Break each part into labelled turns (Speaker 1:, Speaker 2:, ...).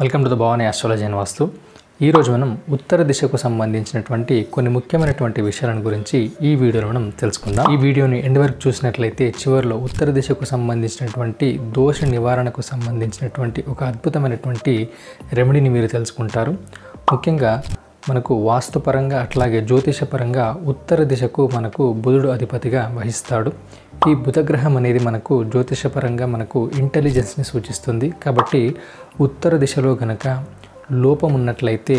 Speaker 1: Welcome to the Bhavani astrology and Vastu. ఈరోజు మనం ఉత్తర దిశకు సంబంధించినటువంటి కొన్ని ముఖ్యమైనటువంటి విషయాలను గురించి ఈ వీడియోలో మనం తెలుసుకుందాం. ఈ వీడియోని ఎండ్ వరకు చూసినట్లయితే చివరిలో ఉత్తర దిశకు సంబంధించినటువంటి దోష నివారణకు సంబంధించినటువంటి ఒక అద్భుతమైనటువంటి రెమెడీని మీరు తెలుసుకుంటారు. ముఖ్యంగా మనకు వాస్తుపరంగా అట్లాగే జ్యోతిషపరంగా ఉత్తర దిశకు మనకు బుధుడు అధిపతిగా వహిస్తాడు. ఈ బుధగ్రహం అనేది మనకు జ్యోతిషపరంగా మనకు ఇంటెలిజెన్స్ని సూచిస్తుంది. కాబట్టి ఉత్తర దిశలో గనక లోపం ఉన్నట్లయితే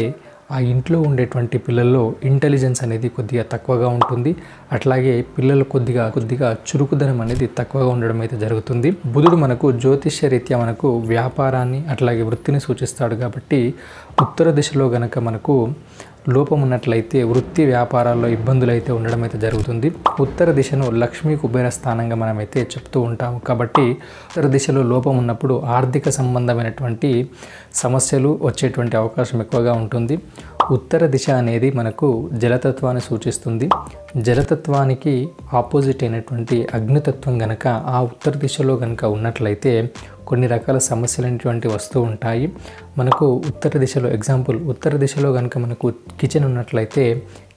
Speaker 1: ఆ ఇంట్లో ఉండేటువంటి పిల్లల్లో ఇంటెలిజెన్స్ అనేది కొద్దిగా తక్కువగా ఉంటుంది. అట్లాగే పిల్లలు కొద్దిగా చురుకుదనం అనేది తక్కువగా ఉండడం అయితే జరుగుతుంది. బుధుడు మనకు జ్యోతిష్య రీత్యా మనకు వ్యాపారాన్ని అట్లాగే వృత్తిని సూచిస్తాడు. కాబట్టి ఉత్తర దిశలో గనక మనకు లోపం ఉన్నట్లయితే వృత్తి వ్యాపారాల్లో ఇబ్బందులు అయితే ఉండడం అయితే జరుగుతుంది. ఉత్తర దిశను లక్ష్మీ కుబేర స్థానంగా మనమైతే చెప్తూ ఉంటాము. కాబట్టి ఉత్తర దిశలో లోపం ఉన్నప్పుడు ఆర్థిక సంబంధమైనటువంటి సమస్యలు వచ్చేటువంటి అవకాశం ఎక్కువగా ఉంటుంది. ఉత్తర దిశ అనేది మనకు జలతత్వాన్ని సూచిస్తుంది. జలతత్వానికి ఆపోజిట్ అయినటువంటి అగ్నితత్వం గనక ఆ ఉత్తర దిశలో గనక ఉన్నట్లయితే కొన్ని రకాల సమస్యలు అనేటువంటి వస్తూ ఉంటాయి. మనకు ఉత్తర దిశలో ఎగ్జాంపుల్ ఉత్తర దిశలో కనుక మనకు కిచెన్ ఉన్నట్లయితే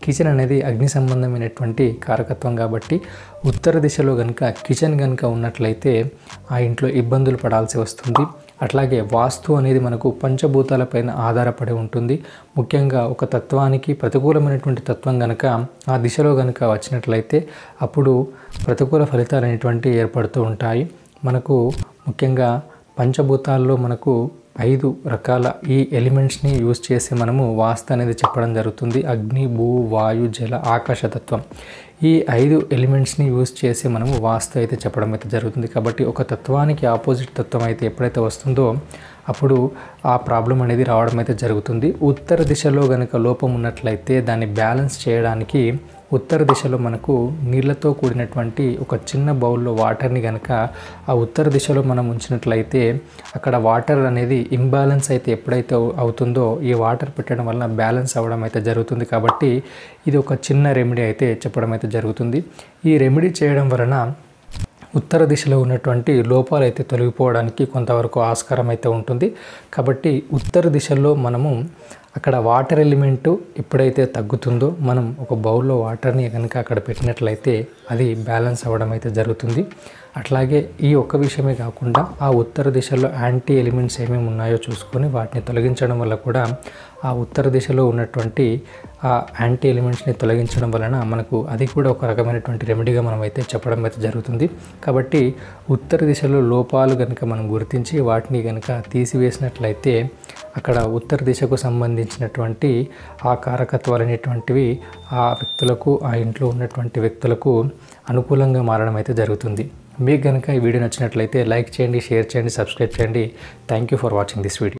Speaker 1: కిచెన్ అనేది అగ్ని సంబంధమైనటువంటి కారకత్వం. కాబట్టి ఉత్తర దిశలో కనుక కిచెన్ కనుక ఉన్నట్లయితే ఆ ఇంట్లో ఇబ్బందులు పడాల్సి వస్తుంది. అట్లాగే వాస్తు అనేది మనకు పంచభూతాలపైన ఆధారపడి ఉంటుంది. ముఖ్యంగా ఒక తత్వానికి ప్రతికూలమైనటువంటి తత్వం కనుక ఆ దిశలో కనుక వచ్చినట్లయితే అప్పుడు ప్రతికూల ఫలితాలు అనేటువంటి ఏర్పడుతూ ఉంటాయి. మనకు ముఖ్యంగా పంచభూతాల్లో మనకు 5 రకాల ఈ ఎలిమెంట్స్ని యూజ్ చేసి మనము వాస్తు అనేది చెప్పడం జరుగుతుంది. అగ్ని, భూ, వాయు, జల, ఆకాశతత్వం. ఈ 5 ఎలిమెంట్స్ని యూజ్ చేసి మనము వాస్తు అయితే చెప్పడం అయితే జరుగుతుంది. కాబట్టి ఒక తత్వానికి ఆపోజిట్ తత్వం అయితే ఎప్పుడైతే వస్తుందో అప్పుడు ఆ ప్రాబ్లం అనేది రావడం అయితే జరుగుతుంది. ఉత్తర దిశలో కనుక లోపం ఉన్నట్లయితే దాన్ని బ్యాలెన్స్ చేయడానికి ఉత్తర దిశలో మనకు నీళ్ళతో కూడినటువంటి ఒక చిన్న బౌల్లో వాటర్ని కనుక ఆ ఉత్తర దిశలో మనం ఉంచినట్లయితే అక్కడ వాటర్ అనేది ఇంబ్యాలెన్స్ అయితే ఎప్పుడైతే అవుతుందో ఈ వాటర్ పెట్టడం వలన బ్యాలెన్స్ అవ్వడం అయితే జరుగుతుంది. కాబట్టి ఇది ఒక చిన్న రెమెడీ అయితే చెప్పడం అయితే జరుగుతుంది. ఈ రెమెడీ చేయడం వలన ఉత్తర దిశలో ఉన్నటువంటి లోపాలు అయితే తొలగిపోవడానికి కొంతవరకు ఆస్కారం అయితే ఉంటుంది. కాబట్టి ఉత్తర దిశలో మనము అక్కడ వాటర్ ఎలిమెంటు ఎప్పుడైతే తగ్గుతుందో మనం ఒక బౌల్లో వాటర్ని కనుక అక్కడ పెట్టినట్లయితే అది బ్యాలెన్స్ అవ్వడం అయితే జరుగుతుంది. అట్లాగే ఈ ఒక్క విషయమే కాకుండా ఆ ఉత్తర దిశలో యాంటీ ఎలిమెంట్స్ ఏమేమి ఉన్నాయో చూసుకొని వాటిని తొలగించడం వల్ల కూడా ఆ ఉత్తర దిశలో ఉన్నటువంటి ఆ యాంటీ ఎలిమెంట్స్ని తొలగించడం వలన మనకు అది కూడా ఒక రకమైనటువంటి రెమెడీగా మనం అయితే చెప్పడం అయితే జరుగుతుంది. కాబట్టి ఉత్తర దిశలో లోపాలు కనుక మనం గుర్తించి వాటిని కనుక తీసివేసినట్లయితే అక్కడ ఉత్తర దిశకు సంబంధించినటువంటి ఆ కారకత్వాలు అనేటువంటివి ఆ వ్యక్తులకు ఆ ఇంట్లో ఉన్నటువంటి వ్యక్తులకు అనుకూలంగా మారడం అయితే జరుగుతుంది. మీకు కనుక ఈ వీడియో నచ్చినట్లయితే లైక్ చేయండి, షేర్ చేయండి, సబ్స్క్రైబ్ చేయండి. Thank you for watching this video.